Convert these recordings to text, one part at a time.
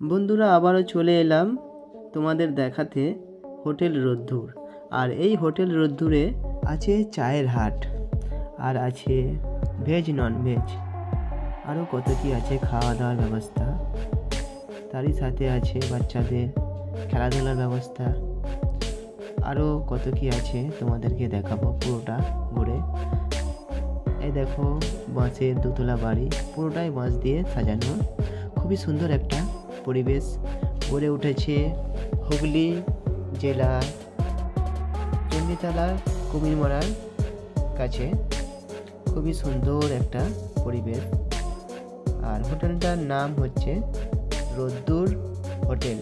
বন্ধুরা আবারও চলে এলাম তোমাদের দেখাতে হোটেল রোদ্দুর। আর এই হোটেল রোদ্দুরে আছে চায়ের হাট, আর আছে ভেজ নন ভেজ, আরও কত কি আছে খাওয়া দাওয়ার ব্যবস্থা। তারই সাথে আছে বাচ্চাদের খেলাধুলার ব্যবস্থা, আরও কত কি আছে তোমাদেরকে দেখাবো পুরোটা ঘুরে। এই দেখো বাঁশের দোতলা বাড়ি, পুরোটাই বাঁশ দিয়ে সাজানো, খুবই সুন্দর একটা পরিবেশ গড়ে উঠেছে হুগলি জেলার চণ্ডীতলার কুমিরমারার কাছে। খুবই সুন্দর একটা পরিবেশ। আর হোটেলটার নাম হচ্ছে রোদ্দুর হোটেল।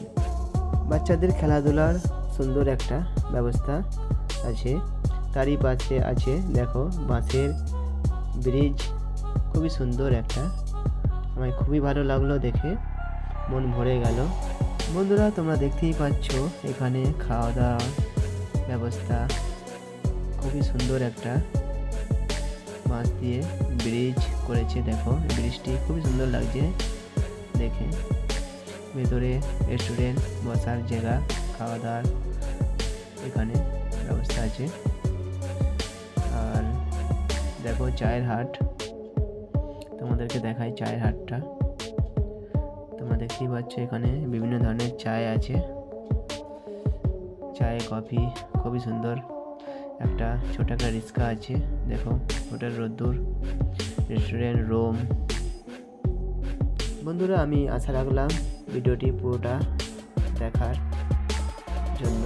বাচ্চাদের খেলাধুলার সুন্দর একটা ব্যবস্থা আছে। তারই পাশে আছে দেখো বাঁশের ব্রিজ, খুবই সুন্দর একটা, আমার খুবই ভালো লাগলো দেখে, মন ভরে গেল। বন্ধুরা তোমরা দেখতেই পাচ্ছ এখানে খাওয়া দাওয়া ব্যবস্থা, খুবই সুন্দর একটা বাঁশ দিয়ে ব্রিজ করেছে। দেখো ব্রিজটি খুবই সুন্দর লাগছে দেখে। ভেতরে রেস্টুরেন্ট, বসার জায়গা, খাওয়া দাওয়ার এখানে ব্যবস্থা আছে। আর দেখো চায়ের হাট, তোমাদেরকে দেখাই চায়ের হাটটা। তোমরা দেখতেই পাচ্ছ এখানে বিভিন্ন ধরনের চায় আছে, চায় কফি, খুবই সুন্দর। একটা ছোট একটা রিক্সা আছে দেখো, হোটেল রোদ্দুর রেস্টুরেন্ট রুম। বন্ধুরা আমি আশা রাখলাম ভিডিওটি পুরোটা দেখার জন্য।